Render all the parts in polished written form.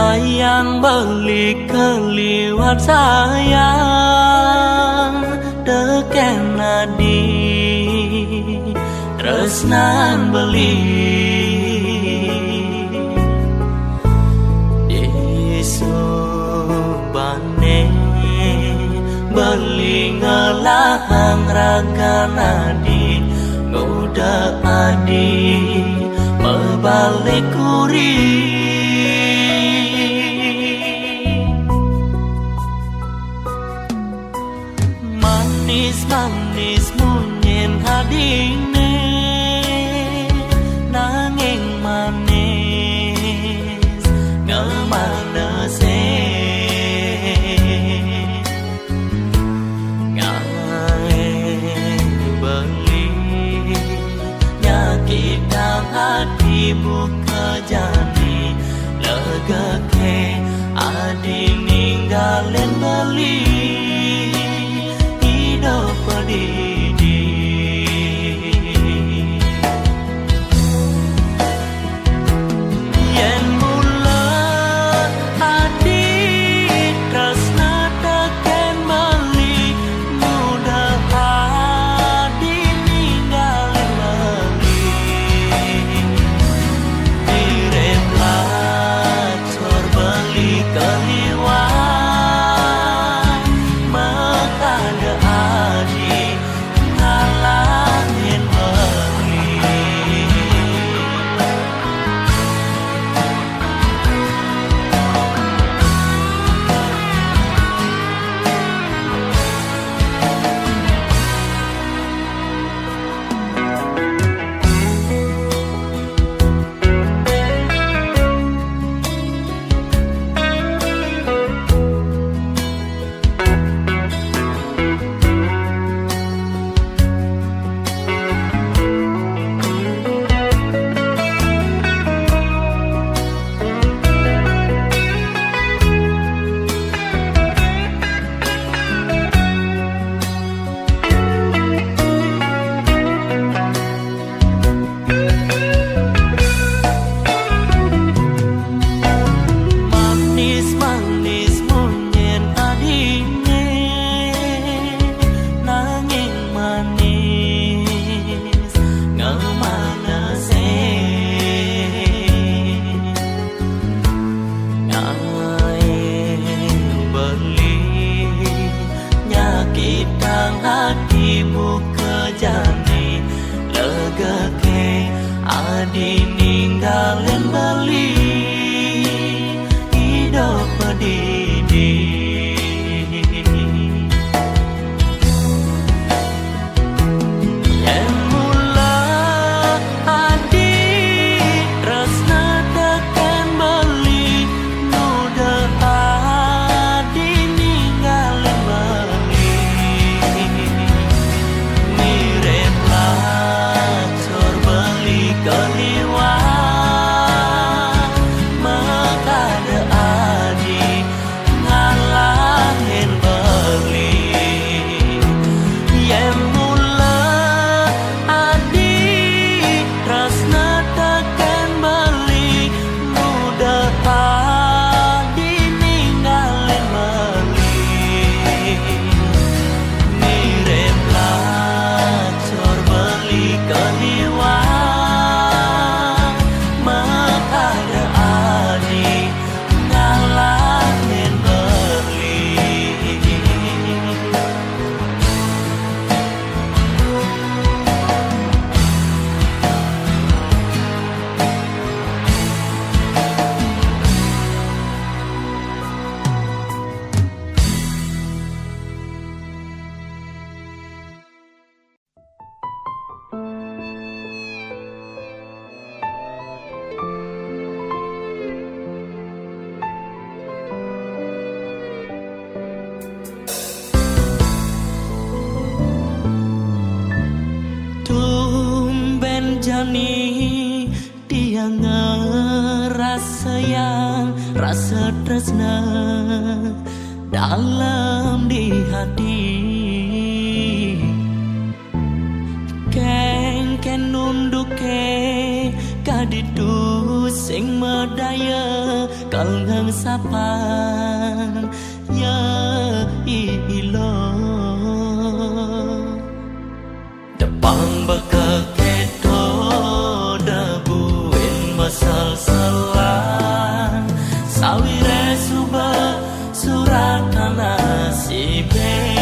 Sayang beli keliwat sayang teken nadi tresnan beli disubane beli ngelahang raga nadi nguda adi mebalik kuri manis munyen hadine nanging manis ngemanese ngae beli nyakitang hati buka jani legake adi ninggalin beli adi ninggalin beli hidup pedidi yang mula adi tresna tekan beli nuda adi ninggalin beli mirip lacur beli keliwat makada adi ngalahin beli yang mula adi tresna tekan beli muda adi ninggalin beli mirip lacur beli keliwat jani dia ngerasa yang rasa tresna dalam di hati keng nunduke kaditu sing medaya kalngang sapan ya ilo depang bekeketo debuin masal selan sawire suba surat nasibe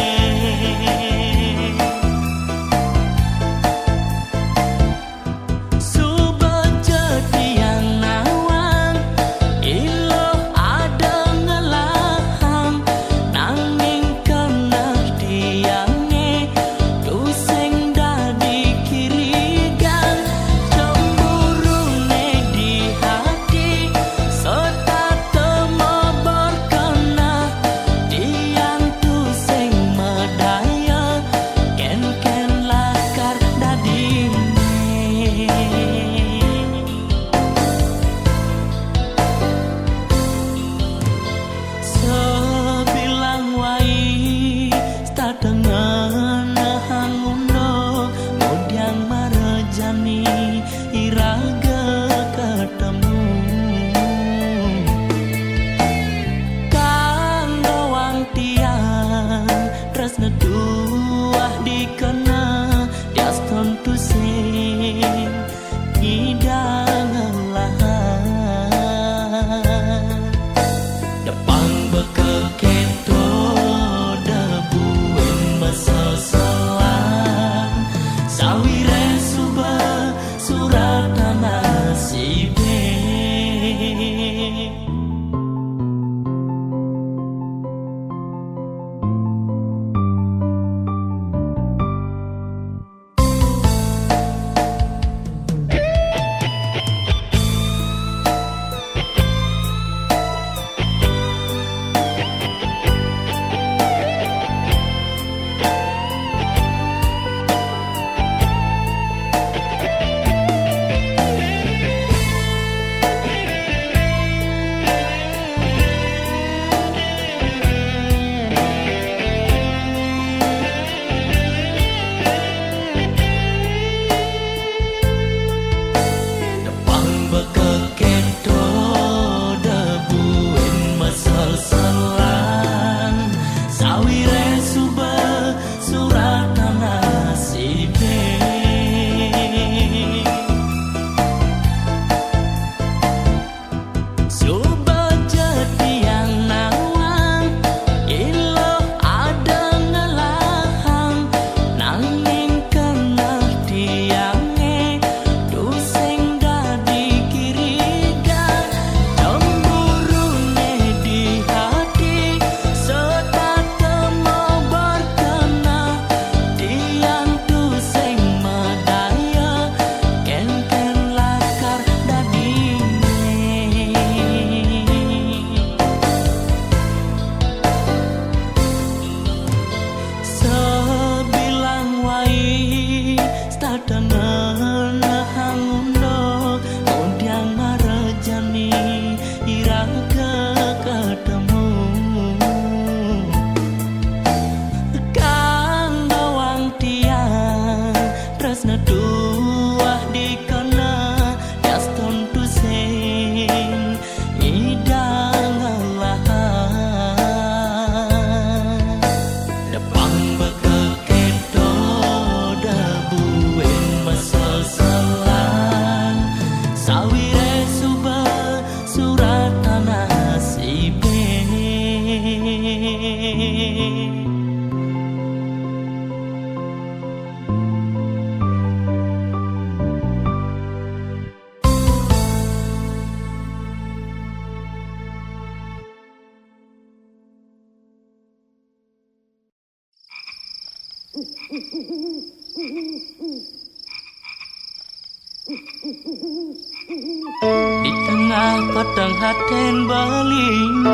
Di tengah padang haten beline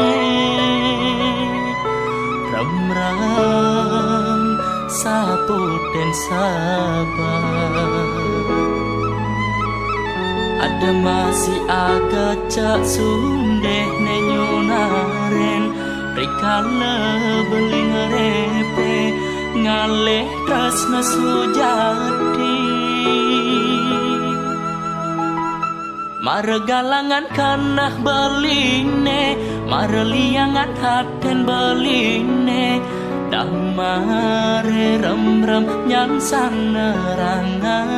Remram saput dan sabar Ada masih agak cak sundeh nenyunaren Rikala beling repe ngaleh tresna sujati Maregalangan kanah beline, mareliangan haten beline, damare rem-rem nyang sanerangan.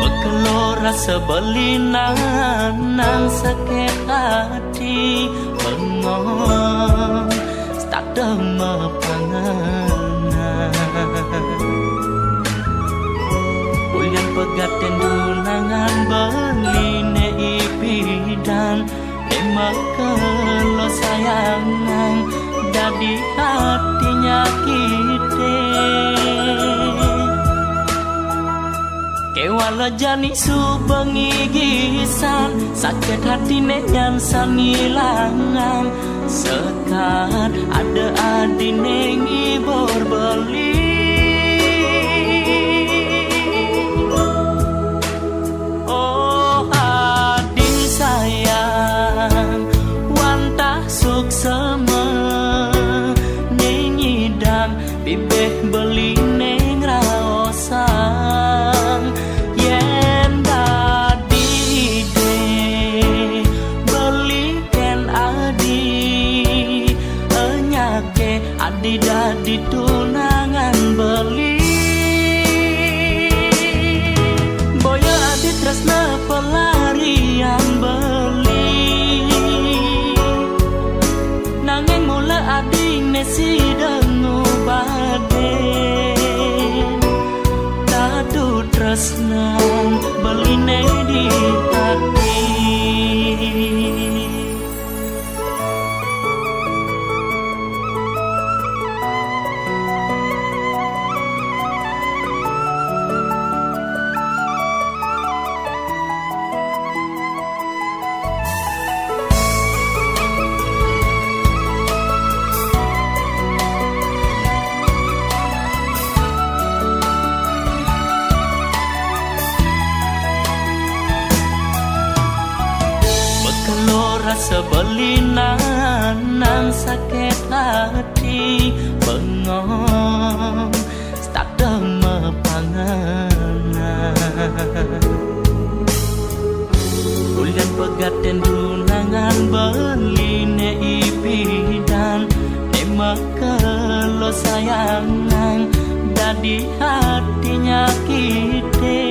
Bekelora sebelinan nang sakit hati, bengong tak demep Ulian pegaten dunangan beline ipidan, emak kelo sayangan dadi hatinya kite. Kewala jani subengi gisan, sakit hati nyan sangilangan. Sekat ada adi nengi berbeli. Oh adi sayang, wantah suksema nengi dan bibeh beli neng raosang. Yen dadi de beli ken adi adi dadi tunangan beli. Boyo adi tresna pelarian beli. Nanging mula adi nesi dengu baden. Tadu tresna beli ne di hati. Sebelinan nang sakit hati, bengong tak demep panganan. Ulian pegaten dunangan beline ipidan, emak kelo sayangan dadi hatinya kite.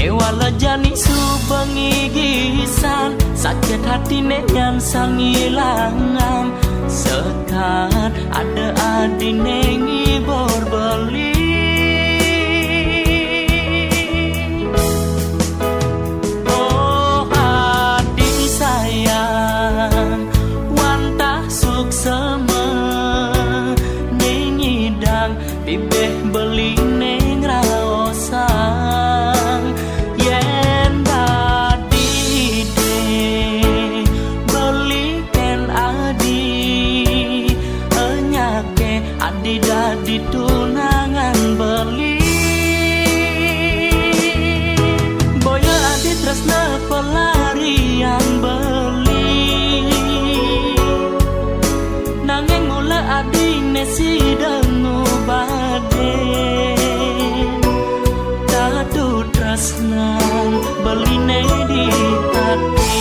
Kewala jani subengi gisan, sakit hati nyan sangilangan. Sekat ada adi nengi berbeli. Oh adi sayang, wantah suksema nengi dang bibeh beli neng raosang. Yen dadi de beli ken adi enyake adi dadi tunangan beli. Boyo adi tresna pelarian beli. Nanging mula adi nesi dengu baden. Tadu tresnan beline di hati.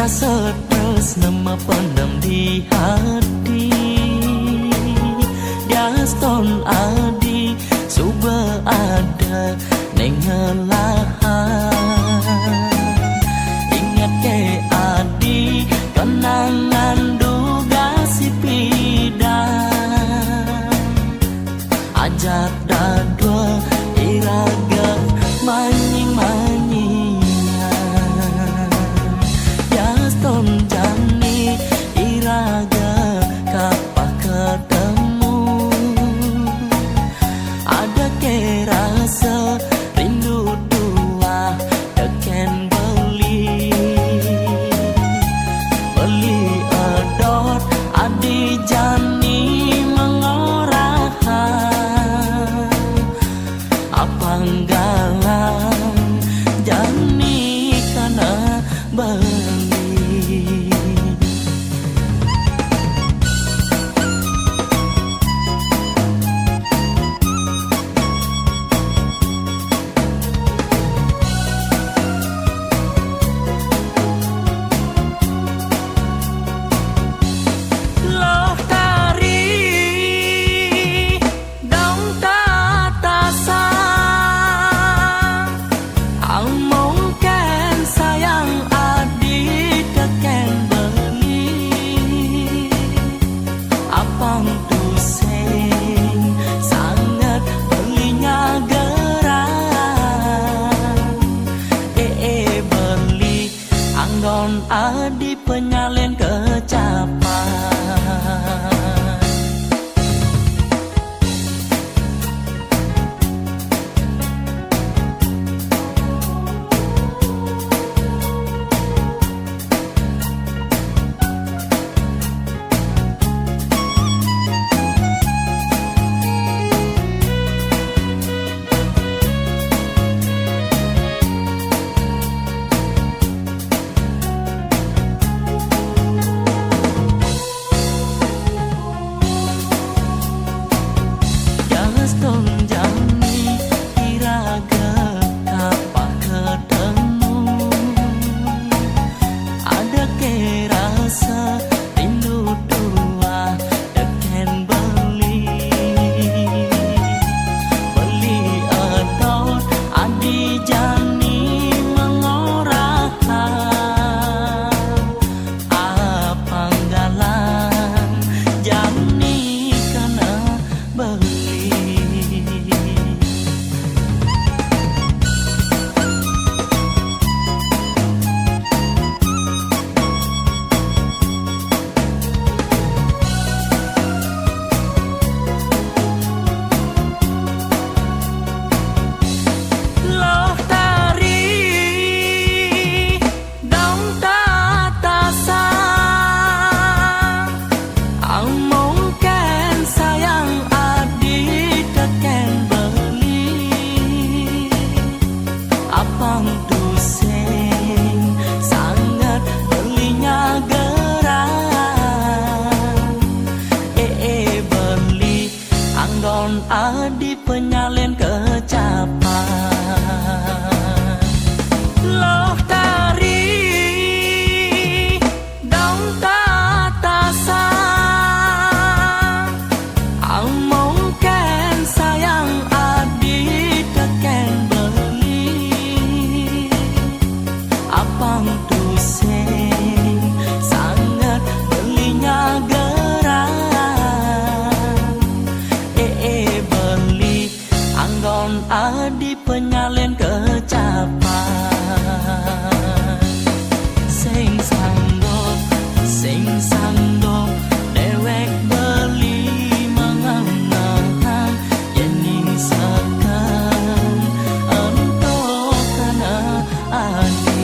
Rasa tresna pendam di hati. Daston adi suba ada nengelahan. Ingat ke adi kenangan duga si pidan. Ajak dadwa iraga manying-manying. ke rasa rindu tua teken beli edot adi jani mengorahan apanggalan jani kana beli. Adi penyalin kecapan Adi penyalin kecapan loh tari dong tatasa mungkin sayang adi teken beli apang tusing sangat belinya gerang adi penyalin kecapan sing sanggup dewek beli mengenang yening sekan untuk kana adi.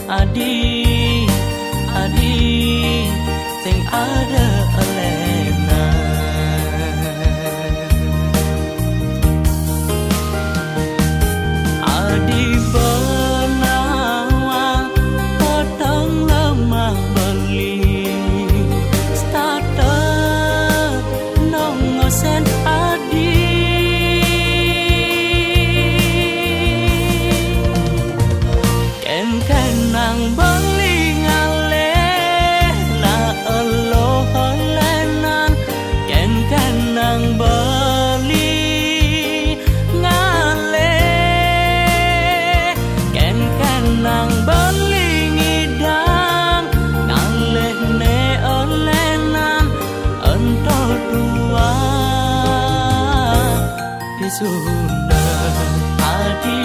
Adi, adi, sing ada elena. Adi benawang, potong lemah beli, starter nongosen adi. Kenang beli ngale la elo lenan ken kenang beli ngale ken kenang beli ngidam ngale ne olenan ento dua disuna adi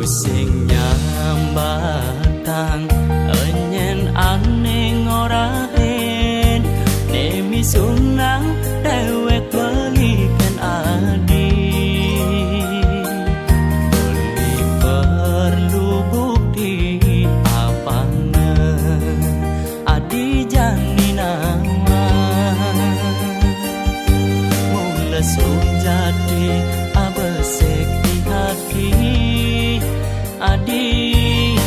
sing nyambatang enyen ane ngorahen nemi sunang dewek belikan adi beli perlu bukti apane adi jani nama mula sun jadi abesek di hati adi,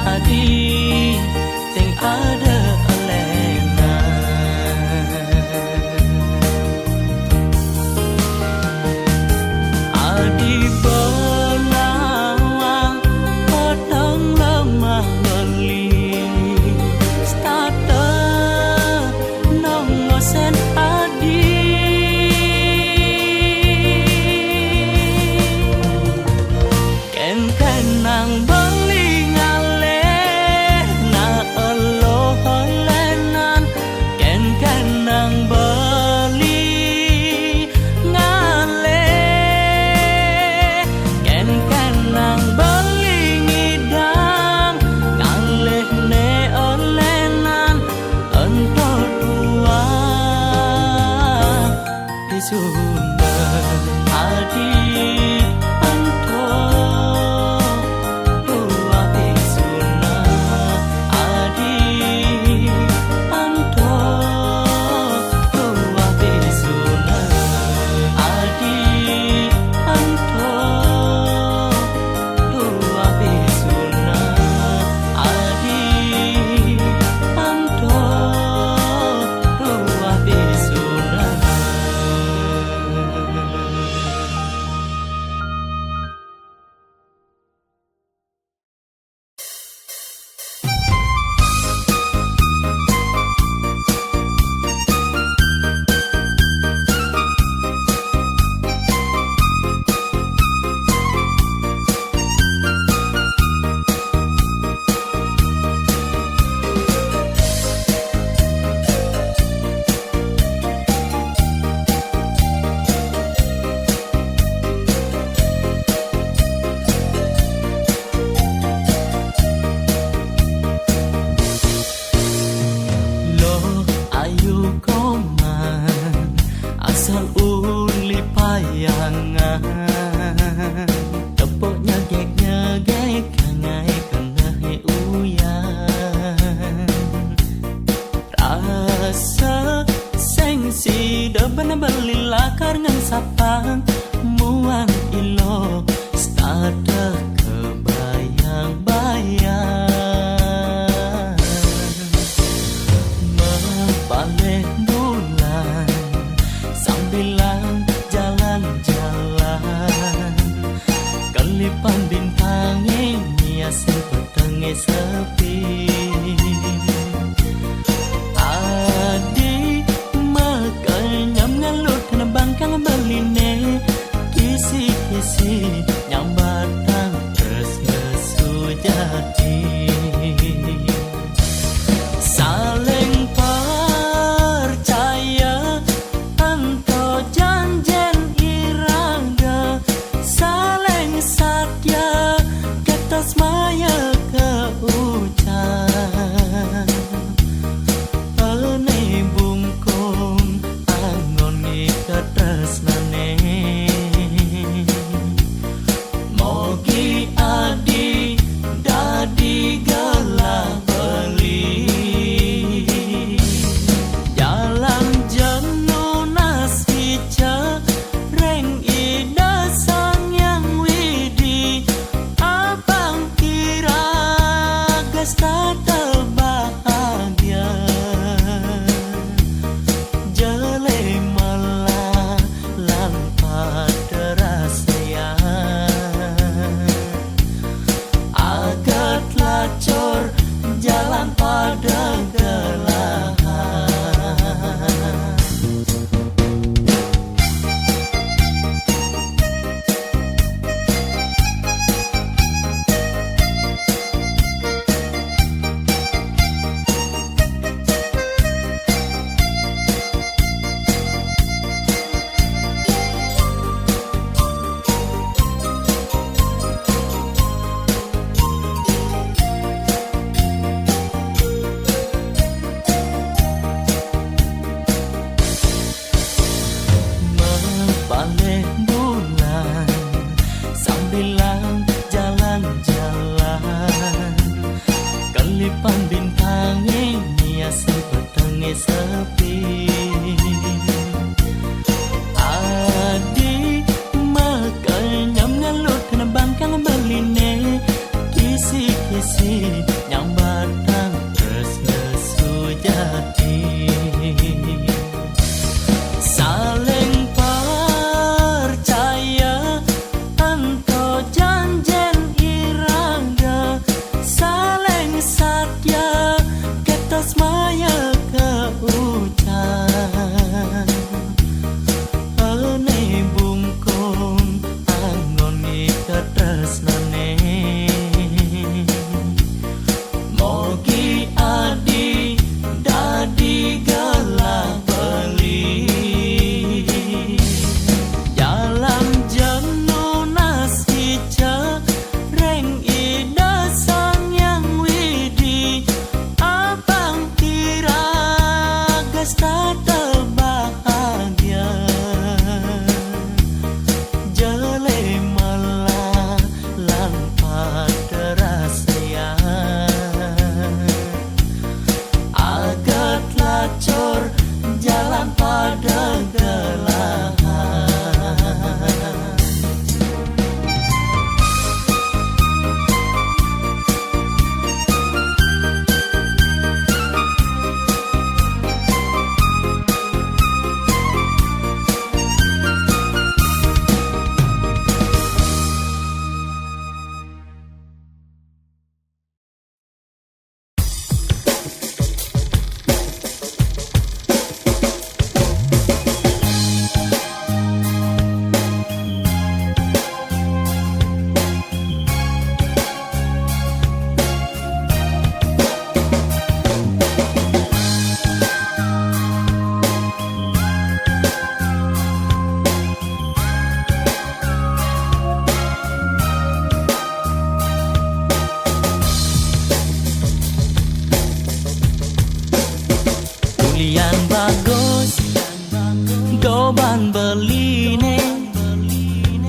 adi, sing ada elena. Adi benawang, potong lemah beli, starter nongosen adi. Kenang beli ngale na elo lenan ken kenang beli ngale ken kenang beli ngidam ngale ne olenan ento dua disunda adi asal uli payangan tepuk nyegek kangai kenai uyan rasa sengsi deban beli lakar ngan sapang muang ilo stata kebayang-bayang mempaleh bulan sambilan jalan-jalan kelipan bintang ini asin petangnya sepi adi makanya ngalut kena bangkang beline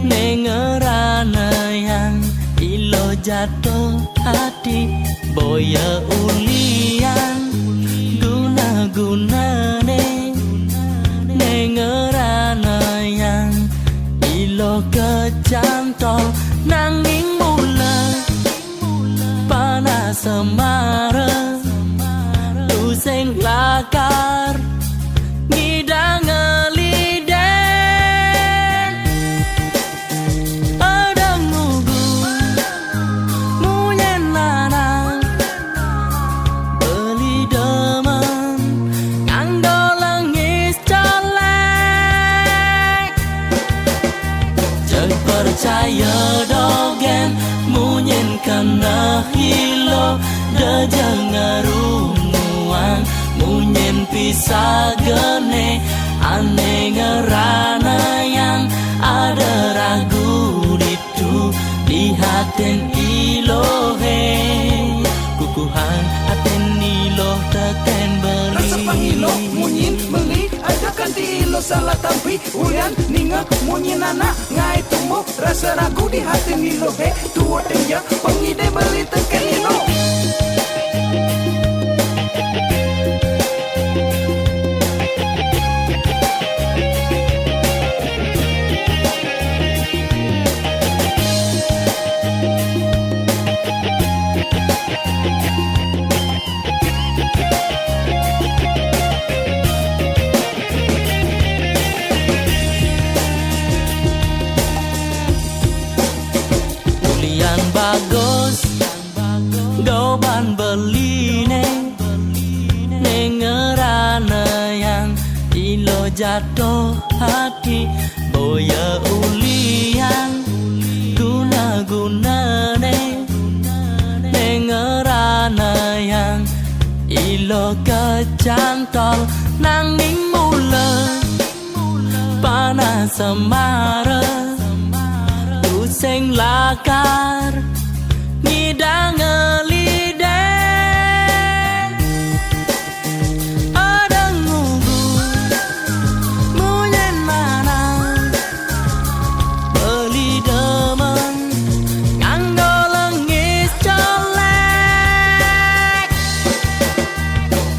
nengerana yang ilo jatuh hati boya ulian guna-gunane nengerana yang ilo kecantol nanging mula panas semara tu sing lakar ngidang ngeliden adang ngugu munyen lanang beli demen nganggo lengis colek jek percaya dogen munyen kena hilo deja ngarumuan munyen pisah gene ane ngerana yang ada ragu itu di haten ilohe kukuhan haten iloh teken beli rasa pangilo munyin beli ada kan di ilo salah tampi ulian ninga munyin anak ngai tumbuh rasa ragu di haten ilohe tua tenja pengide beli teken ilo bagus doban beli nengerana yang ilo jatuh hati boya ulian guna-guna nengerana yang ilo kecantol nanging mula panas semara sing lakar ngidang ngeliden adang ngugu munyen lanang beli demen nganggo lengis colek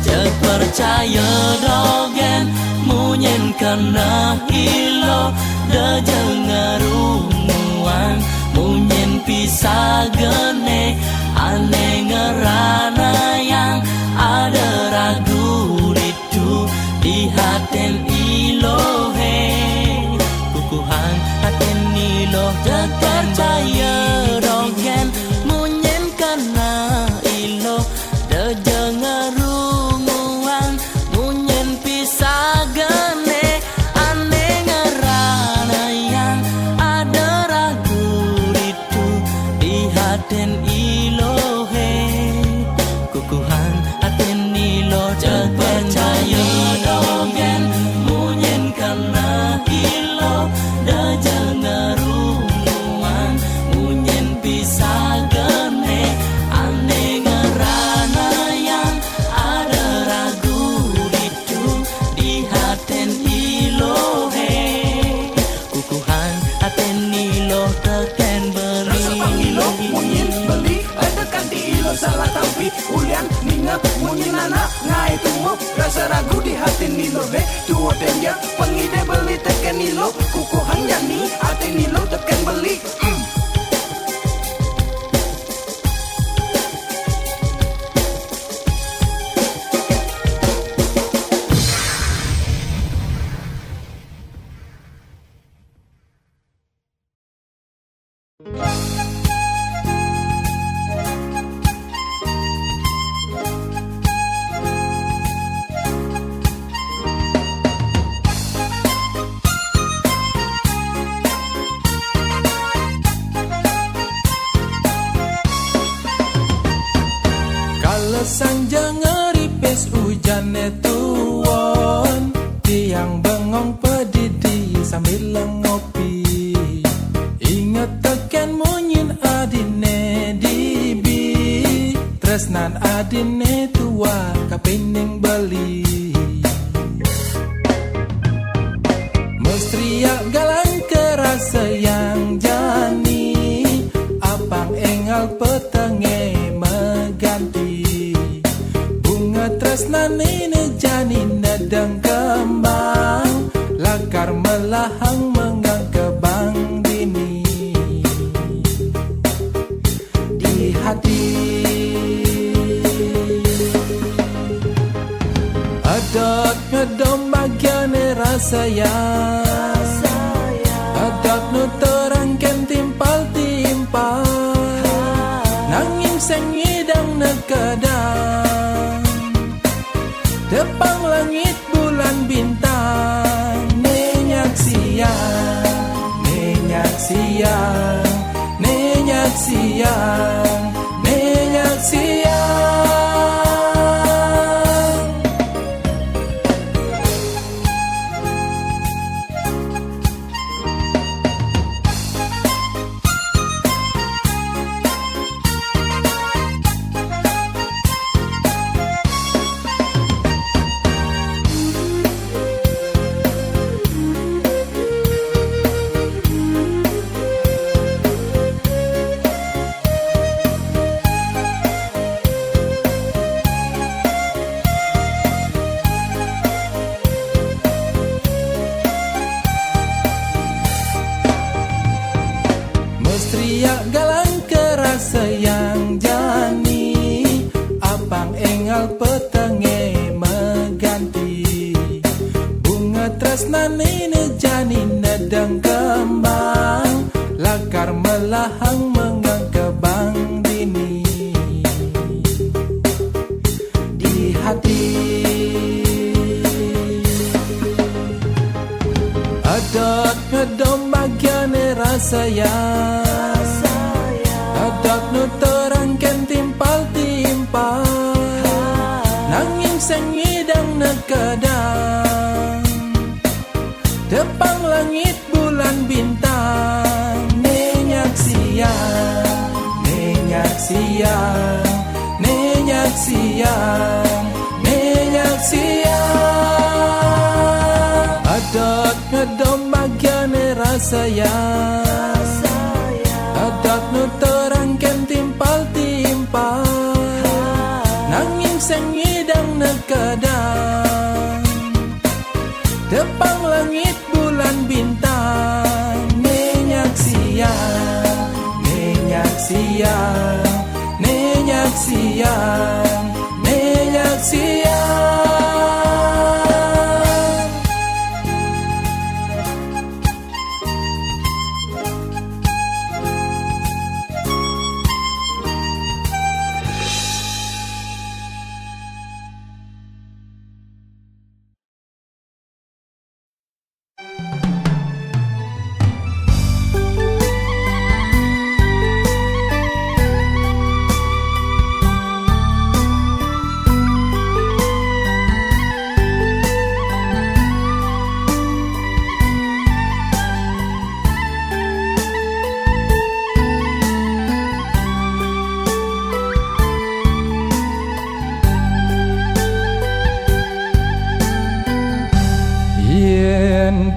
jek percaya dogen munyen kena ilo deja ngarumuan munyen pisah gene ane ngerana yang ada ragu itu di haten ilohe kukuhan haten iloh jek percaya dogen munyen kena iloh deja ngarumuan munyen pisah gene ane ngerana yang ada ragu itu di haten ilohe kukuhan haten iloh jek percaya dogen munyen kena iloh deja ngarumuan munyen pisah gene ane ngerana yang ada ragu itu di haten ilohe kukuhan haten iloh teken beli rasa pangilo munyin beli ada kan di ilo salah tampi ulian ninga munyin anak ngai tumbuh rasa ragu di haten ilohe tua tenja pengide beli teken ilo kukuhan yani haten ilo teken beli Sanja ngeripis hujannya tuwon tiang bengong pedidi sambil ngopi inget teken munyin adine dibi tresnan adine tua kapining beli mesti galang kerasa yang tresnane nejani nedang kembang, lakar melahang mengang kebang dini di hati. Adot ngedom bagiane rasa yang adot nu terangken timpal-timpal, nanging seng ngidang nekedang tepang langit bulan bintang. Nenyak siang, nenyak siang, nenyak siang, nenyak siang. Teriak galang kerasa yang jani, abang engal petenge mengganti. Bunga tresnane nejani nedang kembang, lakar melahang mengang kebang dini di hati. Adot ngedom bagiane rasa yang adot nu terangken timpal-timpal, nanging seng ngidang nekedang tepang langit bulan bintang. Nenyak siang, nenyak siang, nenyak siang, nenyak siang. Adot ngedom bagiane rasa yang adot nu terangken timpal-timpal, nanging seng ngidang nekedang tepang langit bulan bintang. Nenyak siang, nenyak siang, nenyak siang, nenyak siang.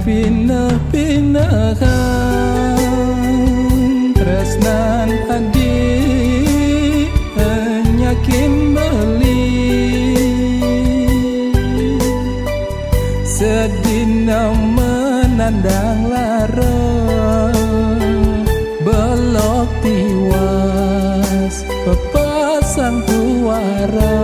Pindah-pindahan tresnan adik nyakin beli, sedina menandang lara belok tiwas pepasang tuara.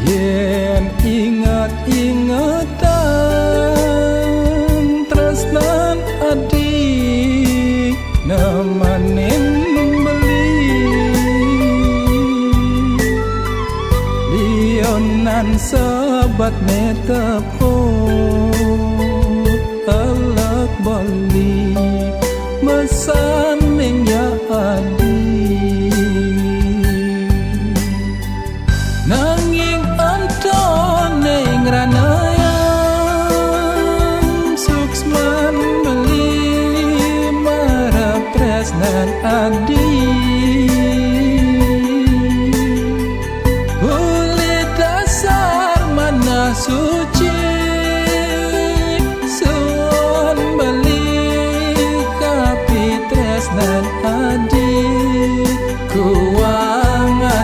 Yen ingat-ingatan tresnan adik nemanin beli, lionan sahabat netepo elak beli mesaning ya adik. Nanging antone ngranayang suksman beli marap tresnan adik. Uli dasar mana suci suan beli kapi tresnan adik kuangan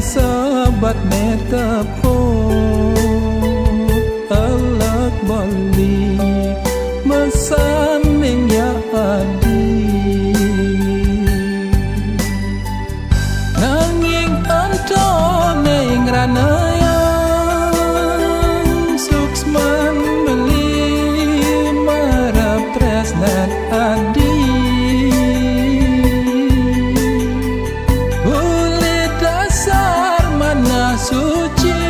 sebat metepo elak bali mesan ning ya adi nanging antone ing ranayang suksman beli marap tresnan adi suci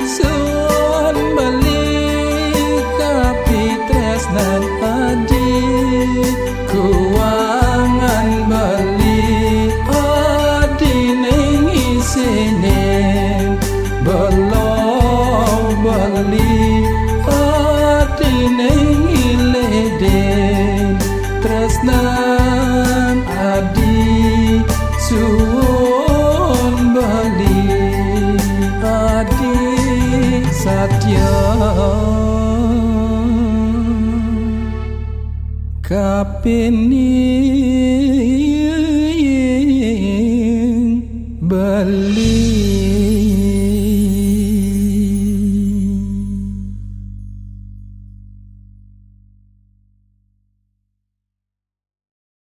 suan balik kapi tresnan adi kuangan balik adi ning isinen belong balik adi ning ileden tresnan adi suan bali adi satya kapini